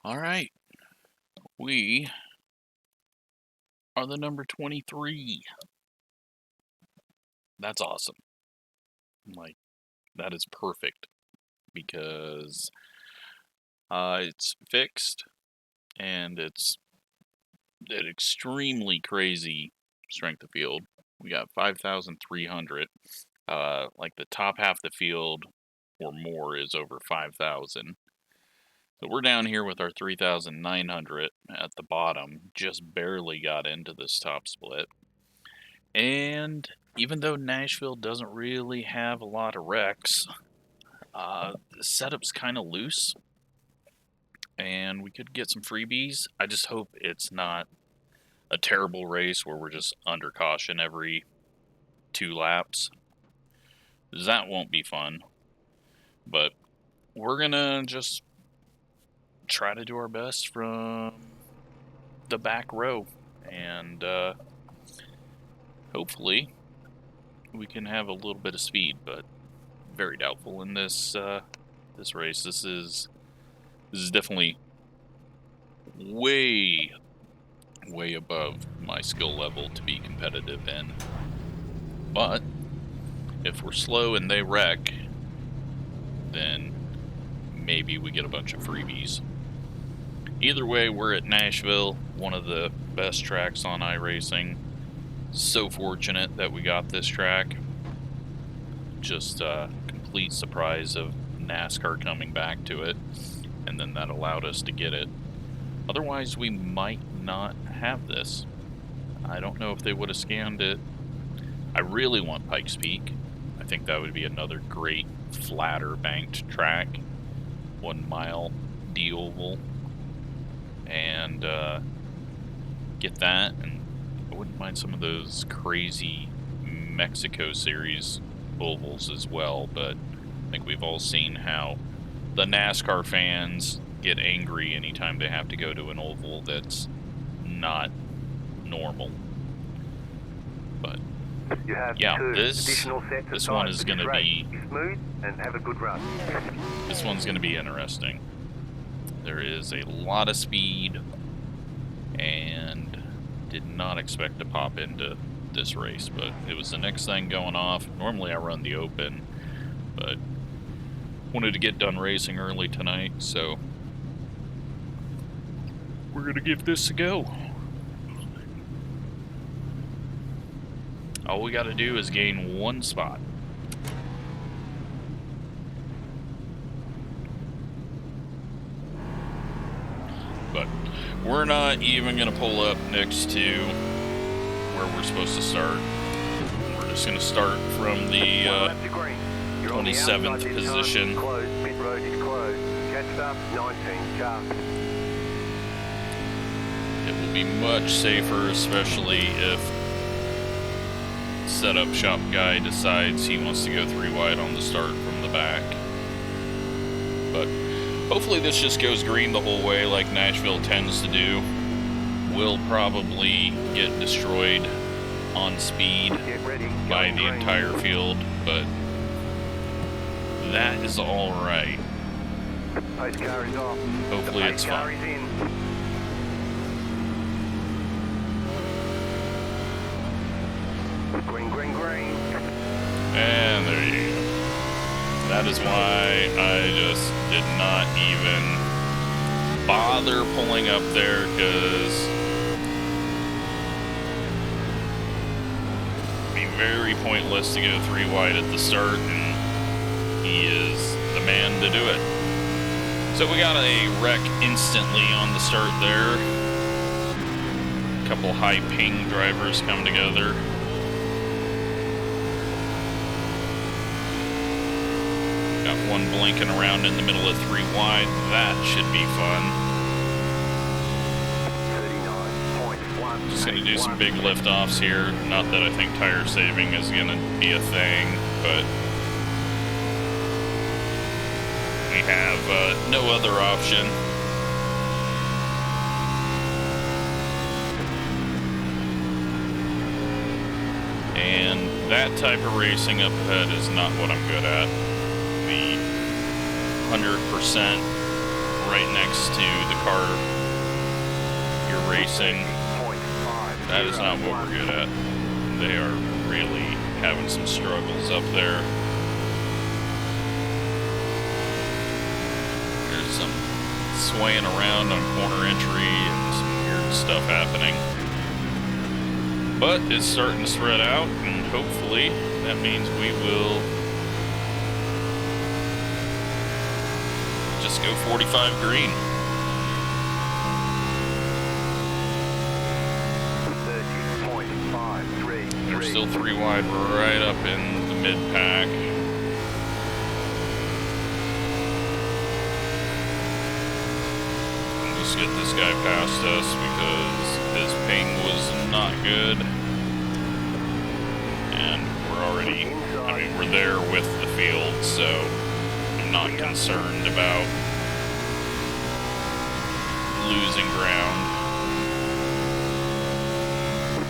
All right, we are the number 23. That's awesome. Like, that is perfect because it's fixed and it's an extremely crazy strength of field. We got 5,300. Like the top half of the field or more is over 5,000. So we're down here with our 3,900 at the bottom, just barely got into this top split. And even though Nashville doesn't really have a lot of wrecks, the setup's kind of loose, and we could get some freebies. I just hope it's not a terrible race where we're just under caution every 2 laps. That won't be fun. But we're gonna just try to do our best from the back row, and hopefully we can have a little bit of speed, but very doubtful in this this race. This is definitely way above my skill level to be competitive in. But if we're slow and they wreck, then maybe we get a bunch of freebies. Either way, we're at Nashville, one of the best tracks on iRacing. So fortunate that we got this track. Just a complete surprise of NASCAR coming back to it, and then that allowed us to get it. Otherwise, we might not have this. I don't know if they would have scanned it. I really want Pikes Peak. I think that would be another great flatter banked track. 1 mile D-oval. And get that, and I wouldn't mind some of those crazy Mexico series ovals as well, but I think we've all seen how the NASCAR fans get angry anytime they have to go to an oval that's not normal. But yeah, this one is going to be smooth and have a good run. This one's going to be interesting. There is a lot of speed, and did not expect to pop into this race, but it was the next thing going off. Normally I run the open, but wanted to get done racing early tonight, so we're going to give this a go. All we got to do is gain 1 spot. But we're not even going to pull up next to where we're supposed to start. We're just going to start from the 27th position. Pit road is closed. Catch up, 19 cars. It will be much safer, especially if setup shop guy decides he wants to go 3 wide on the start from the back. But hopefully this just goes green the whole way like Nashville tends to do. We'll probably get destroyed on speed by the entire field, but that is alright. Hopefully it's fun. Green, green, green. And there you go. That is why I just did not even bother pulling up there, because it'd be very pointless to go 3 wide at the start, and he is the man to do it. So we got a wreck instantly on the start there. A couple high ping drivers come together. Got one blinking around in the middle of 3 wide. That should be fun. Just going to do some big liftoffs here. Not that I think tire saving is going to be a thing, but we have no other option. And that type of racing up ahead is not what I'm good at. The 100% right next to the car you're racing. That is not what we're good at. They are really having some struggles up there. There's some swaying around on corner entry and some weird stuff happening. But it's starting to spread out, and hopefully that means we will just go 45 green. 30.533. They're still 3 wide, right up in the mid-pack. Let's get this guy past us because his ping was not good. And we're already, I mean, we're there with the field, so I'm not concerned about losing ground.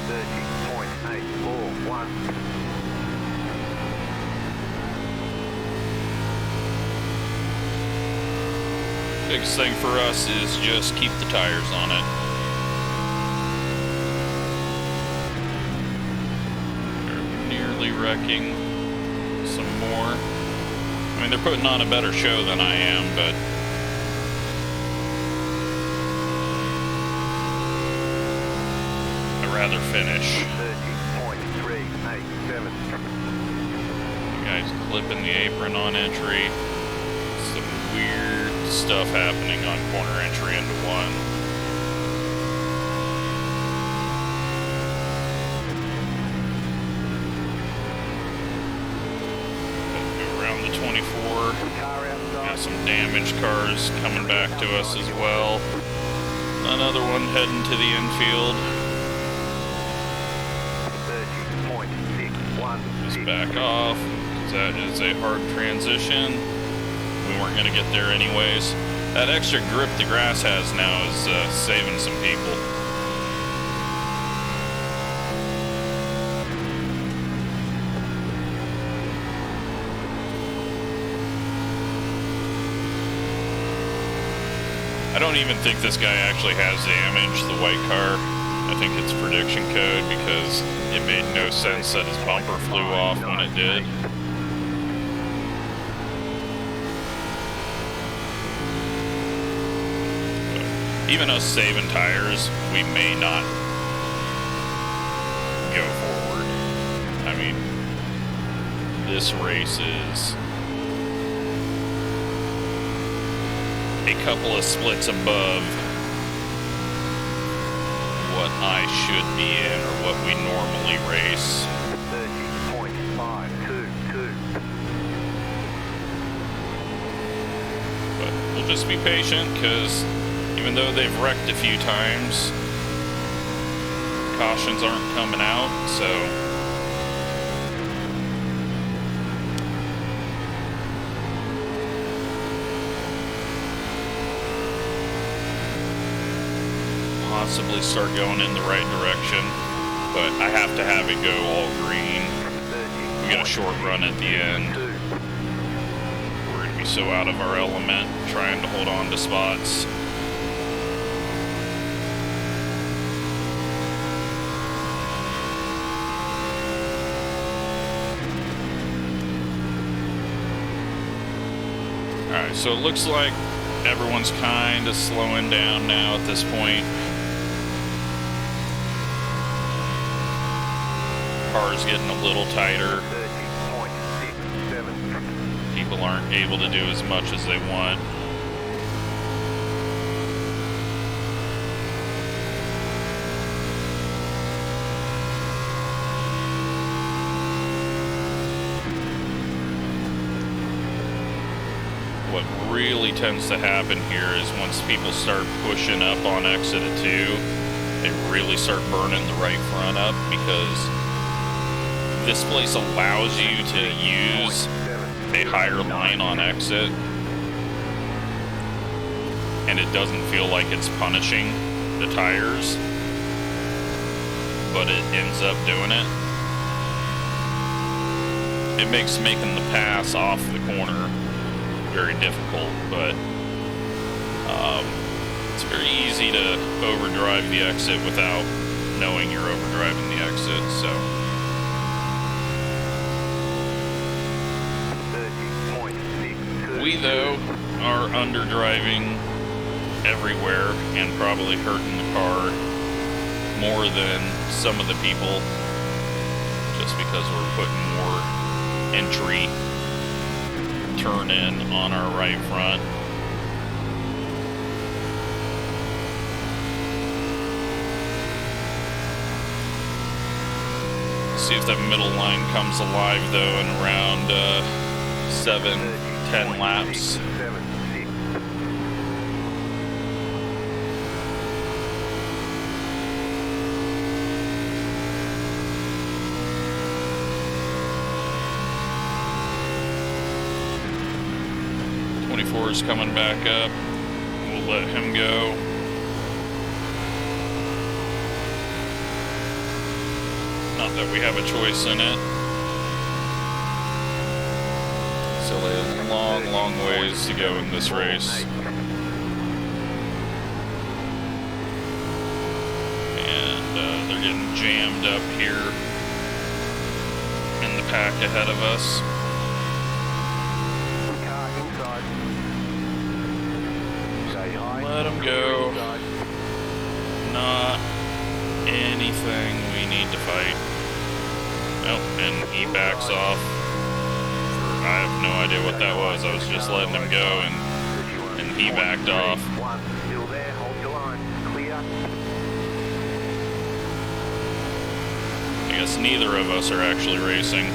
30.841. Biggest thing for us is just keep the tires on it. They're nearly wrecking some more. I mean, they're putting on a better show than I am, but I'd rather finish. 30.387. You guys clipping the apron on entry. Some weird stuff happening on corner entry into 1. Go around the 24. Got some damaged cars coming back to us as well. Another one heading to the infield. 30.616. Just back off, because that is a hard transition. We weren't going to get there anyways. That extra grip the grass has now is saving some people. I don't even think this guy actually has damage, the white car. I think it's prediction code because it made no sense that his bumper flew off when it did. Even us saving tires, we may not go forward. I mean, this race is a couple of splits above what I should be in or what we normally race. 30.522. But we'll just be patient because even though they've wrecked a few times, cautions aren't coming out, so possibly start going in the right direction, but I have to have it go all green. We got a short run at the end. We're going to be so out of our element trying to hold on to spots. Alright, so it looks like everyone's kind of slowing down now at this point. Car's getting a little tighter. 30.67. People aren't able to do as much as they want. What really tends to happen here is once people start pushing up on exit of 2, they really start burning the right front up because this place allows you to use a higher line on exit, and it doesn't feel like it's punishing the tires, but it ends up doing it. It makes making the pass off the corner very difficult, but It's very easy to overdrive the exit without knowing you're overdriving the exit, so. 30.6. We, though, are underdriving everywhere and probably hurting the car more than some of the people, just because we're putting more entry turn in on our right front. See if that middle line comes alive though in around 7-10 laps. 24 is coming back up. We'll let him go. Not that we have a choice in it. Still a long, long ways to go in this race. And they're getting jammed up here in the pack ahead of us. Let him go. Not anything we need to fight. Oh, and he backs off. I have no idea what that was. I was just letting him go, and he backed off. Still there, hold your line. Clear. I guess neither of us are actually racing.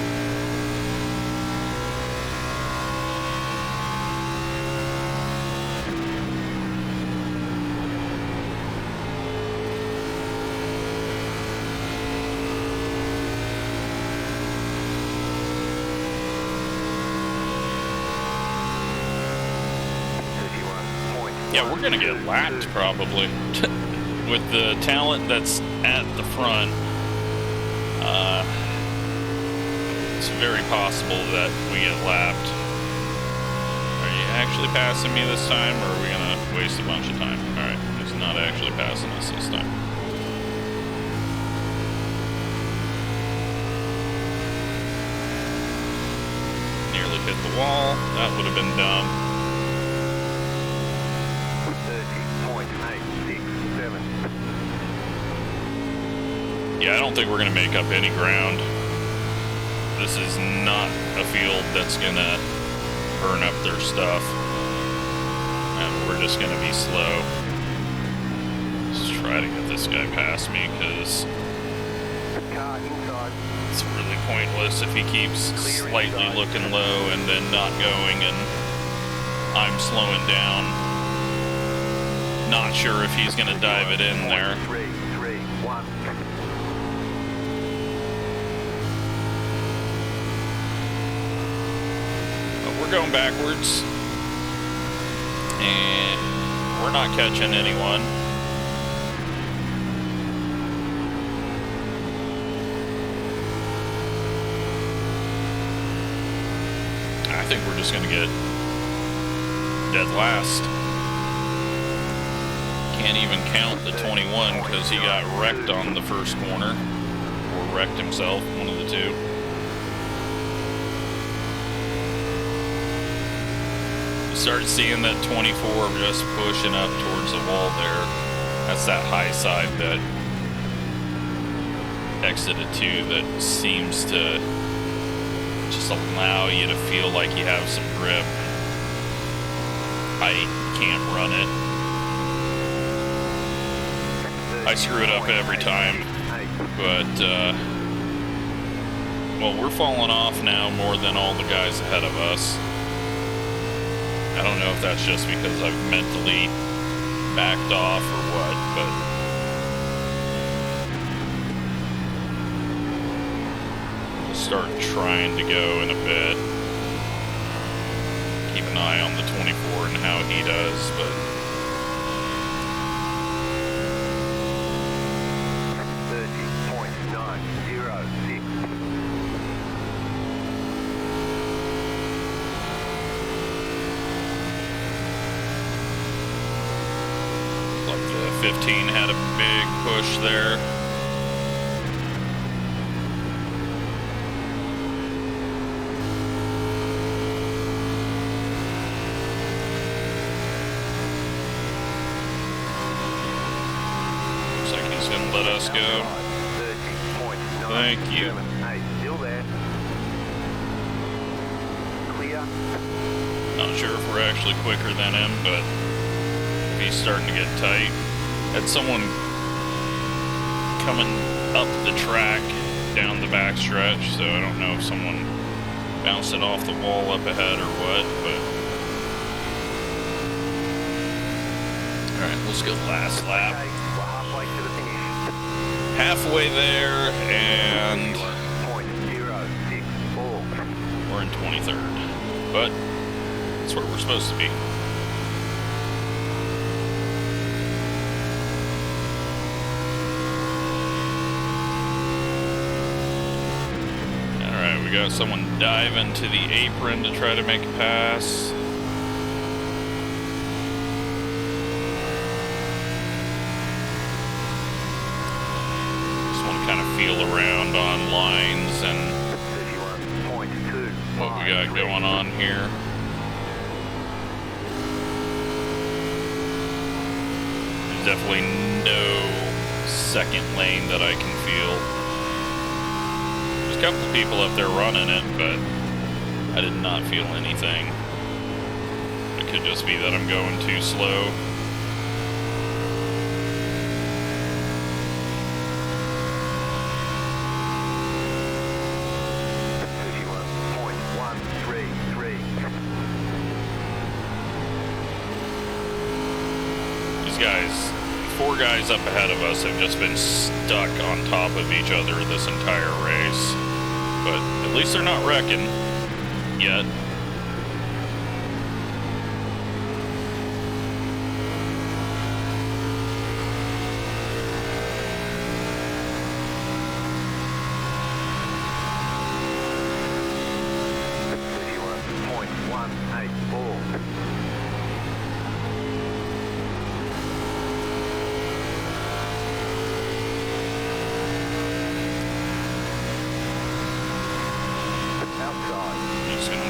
Yeah, we're gonna get lapped probably. With the talent that's at the front, it's very possible that we get lapped. Are you actually passing me this time, or are we gonna waste a bunch of time? Alright, he's not actually passing us this time. Nearly hit the wall. That would have been dumb. 30.867. Yeah, I don't think we're going to make up any ground. This is not a field that's going to burn up their stuff. And we're just going to be slow. Let's try to get this guy past me, because it's really pointless if he keeps slightly looking low and then not going, and I'm slowing down. Not sure if he's going to dive it in there. 3, 3, 1. But we're going backwards. And we're not catching anyone. I think we're just going to get dead last. Can't even count the 21 because he got wrecked on the first corner, or wrecked himself, one of the two. You start seeing that 24 just pushing up towards the wall there. That's that high side that exited to, that seems to just allow you to feel like you have some grip. I can't run it. I screw it up every time, but, well, we're falling off now more than all the guys ahead of us. I don't know if that's just because I've mentally backed off or what, but we'll start trying to go in a bit. Keep an eye on the 24 and how he does, but 30.906. like the 15 had a big push there. Looks like he's gonna let us go. Thank you. Hey, still there. Clear. Not sure if we're actually quicker than him, but he's starting to get tight. Had someone coming up the track down the back stretch, so I don't know if someone bounced it off the wall up ahead or what, but alright, let's go last lap. Okay, we're halfway to the finish. Halfway there, and 0.064. we're in 23rd, but that's where we're supposed to be. Alright, we got someone diving to the apron to try to make a pass. Kind of feel around on lines and what we got going on here. There's definitely no second lane that I can feel. There's a couple of people up there running it, but I did not feel anything. It could just be that I'm going too slow. Guys, 4 guys up ahead of us have just been stuck on top of each other this entire race, but at least they're not wrecking yet.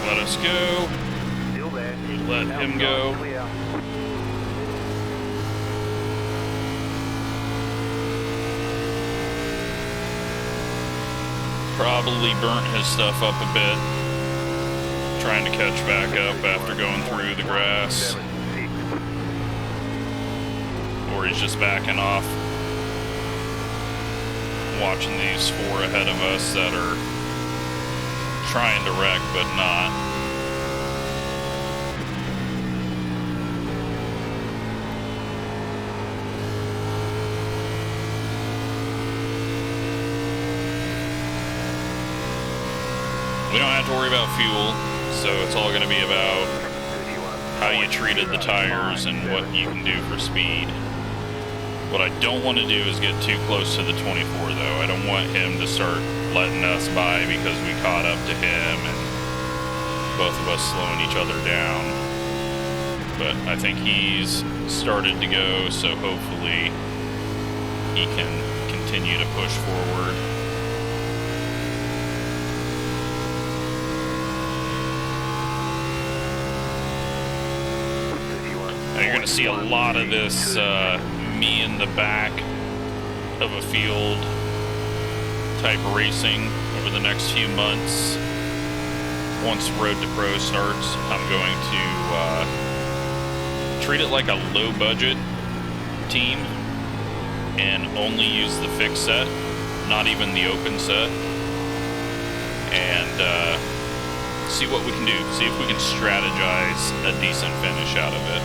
Let us go. Still there. Let him go. Clear. Probably burnt his stuff up a bit, trying to catch back up after going through the grass. Or he's just backing off, watching these 4 ahead of us that are trying to wreck, but not. We don't have to worry about fuel, so it's all going to be about how you treated the tires and what you can do for speed. What I don't want to do is get too close to the 24, though. I don't want him to start letting us by because we caught up to him and both of us slowing each other down. But I think he's started to go, so hopefully he can continue to push forward. Now you're going to see a lot of this me in the back of a field type racing over the next few months. Once Road to Pro starts, I'm going to treat it like a low budget team and only use the fixed set, not even the open set, and see what we can do, see if we can strategize a decent finish out of it.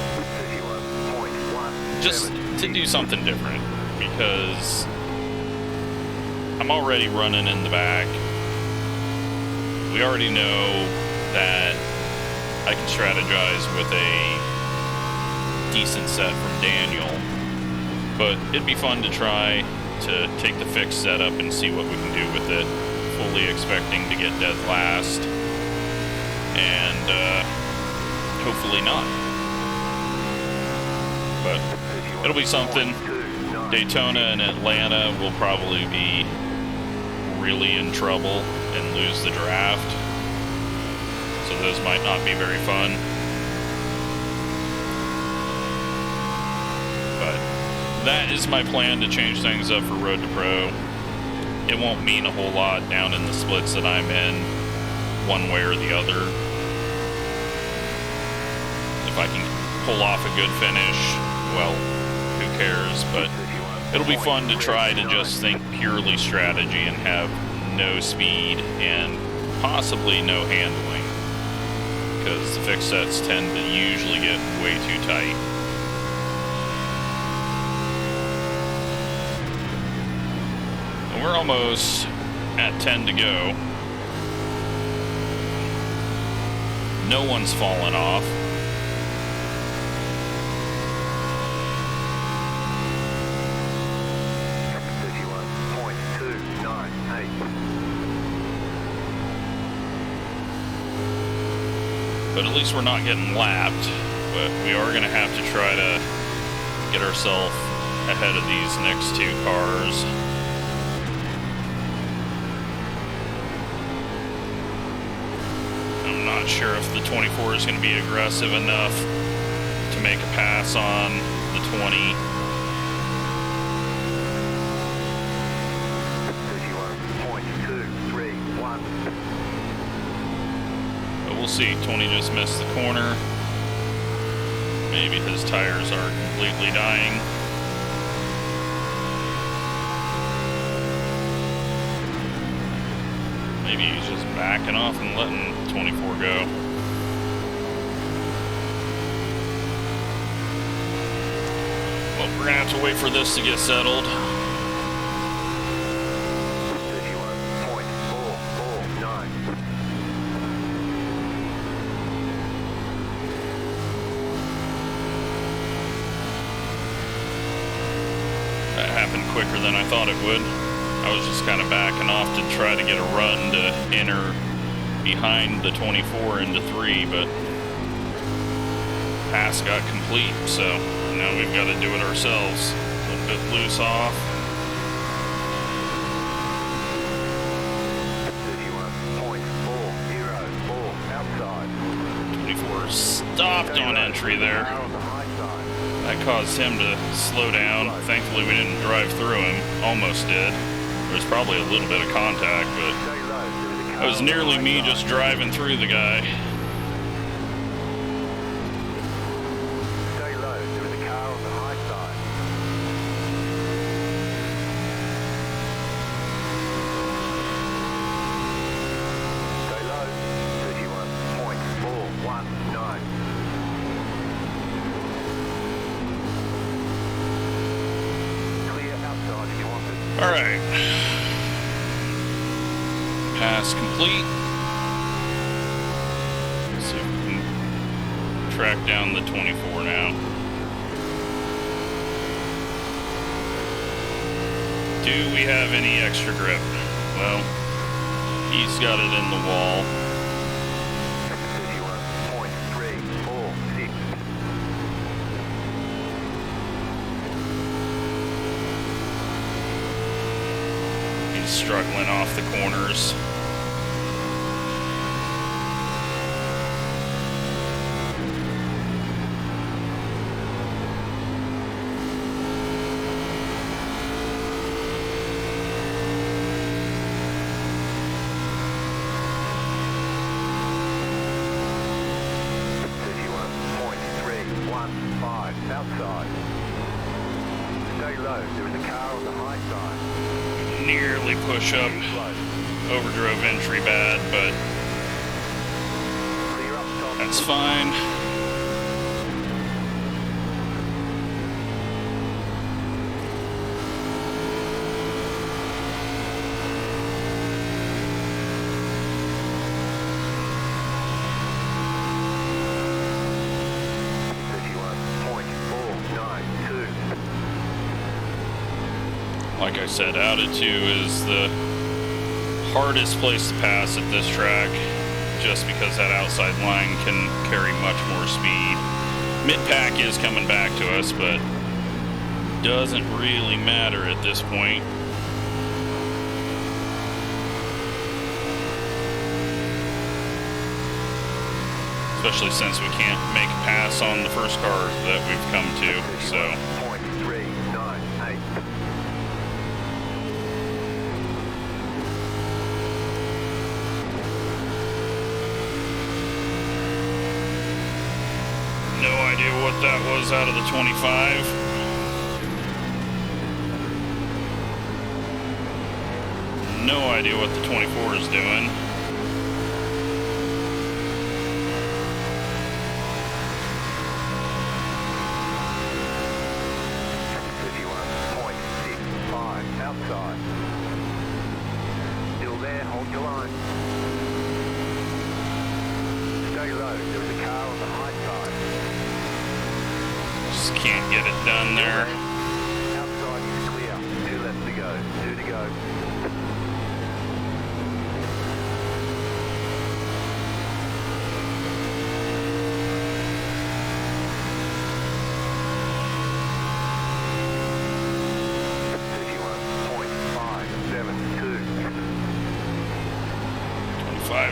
Just to do something different, because I'm already running in the back. We already know that I can strategize with a decent set from Daniel, but it'd be fun to try to take the fixed setup and see what we can do with it, fully expecting to get dead last, and hopefully not. but it'll be something. Daytona and Atlanta will probably be really in trouble and lose the draft, so those might not be very fun. But that is my plan to change things up for Road to Pro. It won't mean a whole lot down in the splits that I'm in, one way or the other. If I can pull off a good finish, well, who cares? But it'll be fun to try to just think purely strategy and have no speed and possibly no handling, because the fixed sets tend to usually get way too tight. And we're almost at 10 to go. No one's fallen off. But at least we're not getting lapped. But we are going to have to try to get ourselves ahead of these next two cars. I'm not sure if the 24 is going to be aggressive enough to make a pass on the 20. 31.231. But we'll see. 20 just missed the corner. Maybe his tires are completely dying. Maybe he's just backing off and letting 24 go. Well, we're gonna have to wait for this to get settled. 31.449. That happened quicker than I thought it would. I was just kind of backing off to try to get a run to enter behind the 24 into 3, but pass got complete, so now we've got to do it ourselves. A little bit loose off. 31.404 outside. 24 stopped on entry there. On the high side. That caused him to slow down. Thankfully, we didn't drive through him. Almost did. There was probably a little bit of contact, but Stay low. There is a car that was on the nearly high me side. just driving through the guy. Stay low. There is a car on the high side. Stay low. 31.419. Clear outside if you want it. All right. Pass complete. Let's see if we can track down the 24 now. Do we have any extra grip? Well, he's got it in the wall. 31.346. He's struggling off the corners. Outside. Stay low. There is a car on the high side. Nearly push up. Keep low. Overdrove entry bad, but Clear up top. that's fine. Like I said, out of 2 is the hardest place to pass at this track, just because that outside line can carry much more speed. Mid-pack is coming back to us, but doesn't really matter at this point. Especially since we can't make a pass on the first car that we've come to, so. .398. No idea what that was out of the 25. No idea what the 24 is doing. Outside. Still there, hold your line. Stay low, there's a car on the high side. Just can't get it done there. Outside is clear. 2 left to go. 2 to go.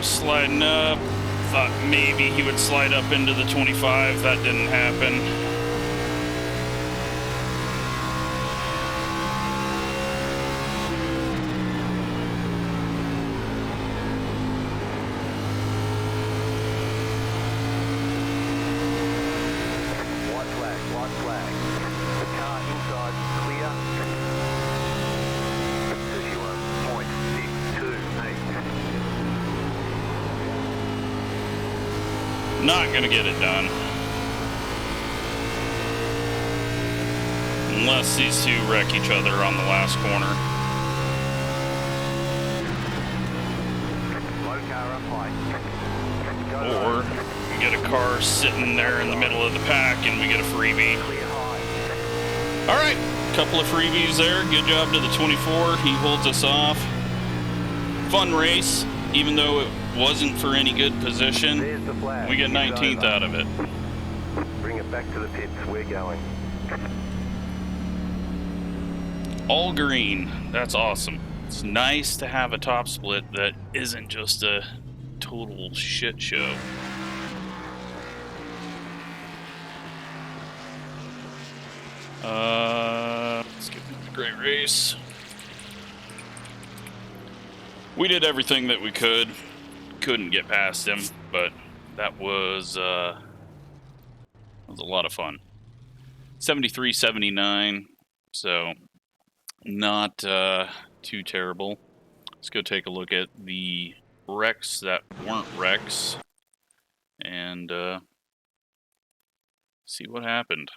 Sliding up. Thought maybe he would slide up into the 25. That didn't happen. White flag, white flag. The car inside clear. 31.628. Not gonna get it done. Unless these two wreck each other on the last corner. Low car up high. Go Or we get a car sitting there in the middle of the pack and we get a freebie. clear high. Alright, couple of freebies there. Good job to the 24. He holds us off. Fun race, even though it wasn't for any good position. There's the flag. We get It's 19th over. out of it. Bring it back to the pits. We're going. All green. That's awesome. It's nice to have a top split that isn't just a total shit show. Let's get into the great race. We did everything that we could. Couldn't get past him, but that was a lot of fun. 73-79, so not too terrible. Let's go take a look at the wrecks that weren't wrecks and see what happened.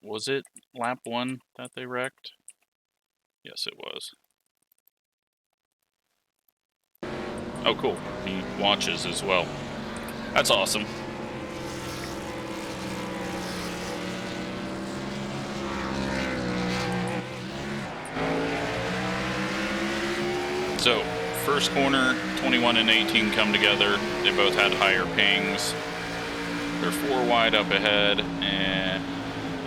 Was it lap 1 that they wrecked? Yes, it was. Oh, cool. He watches as well. That's awesome. So, first corner, 21 and 18 come together. They both had higher pings. They're 4 wide up ahead, and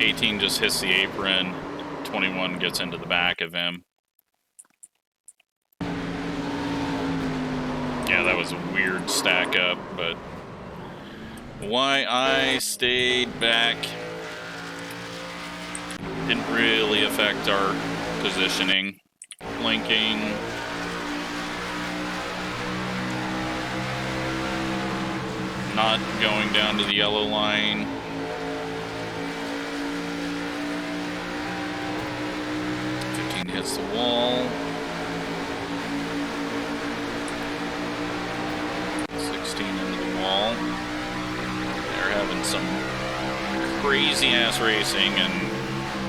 18 just hits the apron. 21 gets into the back of him. Yeah, that was a weird stack up, but why I stayed back didn't really affect our positioning. Blinking. Not going down to the yellow line. Hits the wall. 16 into the wall. They're having some crazy ass racing, and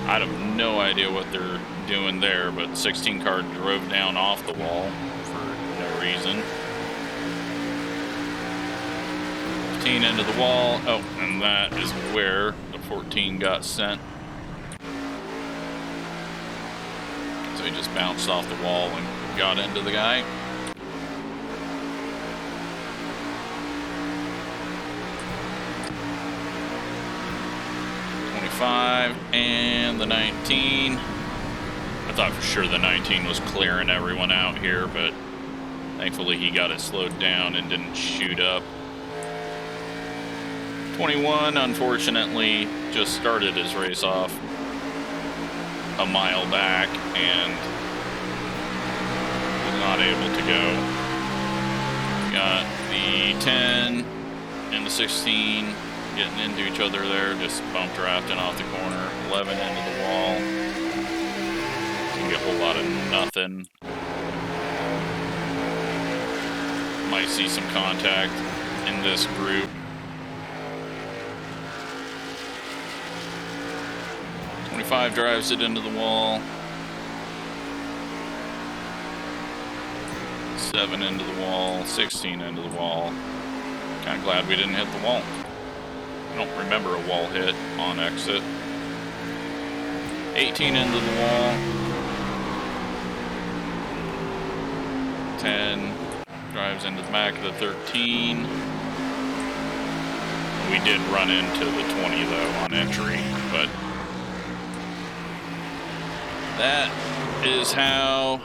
I have no idea what they're doing there, but 16 car drove down off the wall for no reason. 15 into the wall. Oh, and that is where the 14 got sent. So he just bounced off the wall and got into the guy. 25 and the 19. I thought for sure the 19 was clearing everyone out here, but thankfully he got it slowed down and didn't shoot up. 21, unfortunately, just started his race off a mile back and was not able to go. Got the 10 and the 16 getting into each other there, just bump drafting off the corner. 11 into the wall. Didn't get a whole lot of nothing. Might see some contact in this group. 25 drives it into the wall. 7 into the wall. 16 into the wall. Kind of glad we didn't hit the wall. I don't remember a wall hit on exit. 18 into the wall. 10 drives into the back of the 13. We did run into the 20 though on entry, but that is how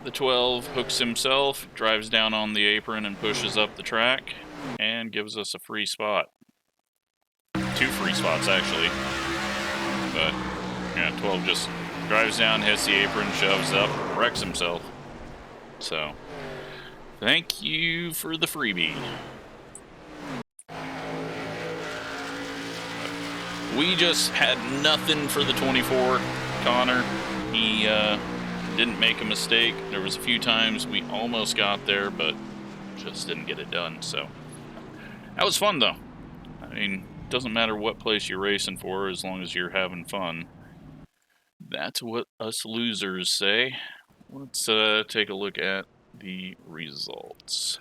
the 12 hooks himself, drives down on the apron and pushes up the track, and gives us a free spot. 2 free spots, actually. But, yeah, 12 just drives down, hits the apron, shoves up, wrecks himself. So, thank you for the freebie. We just had nothing for the 24, Connor. He didn't make a mistake. There was a few times we almost got there, but just didn't get it done. So that was fun, though. I mean, it doesn't matter what place you're racing for as long as you're having fun. That's what us losers say. Let's take a look at the results.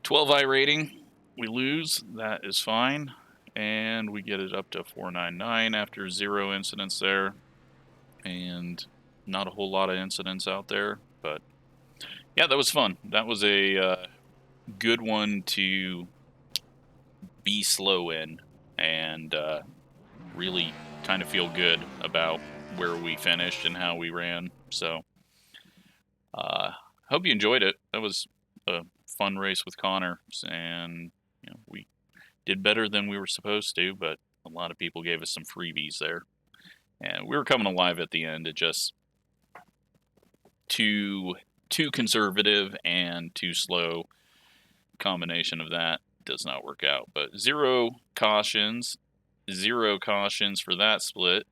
12 iRating, we lose. That is fine. And we get it up to 499 after 0 incidents there. And not a whole lot of incidents out there. But yeah, that was fun. That was a good one to be slow in and really kind of feel good about where we finished and how we ran. So hope you enjoyed it. That was a fun race with Connor, and you know, we did better than we were supposed to, but a lot of people gave us some freebies there. And we were coming alive at the end. It just too conservative and too slow. Combination of that does not work out. But 0 cautions for that split.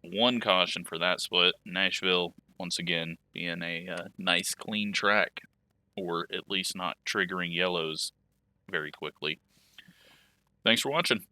1 caution for that split. Nashville, once again, being a nice, clean track, or at least not triggering yellows very quickly. Thanks for watching.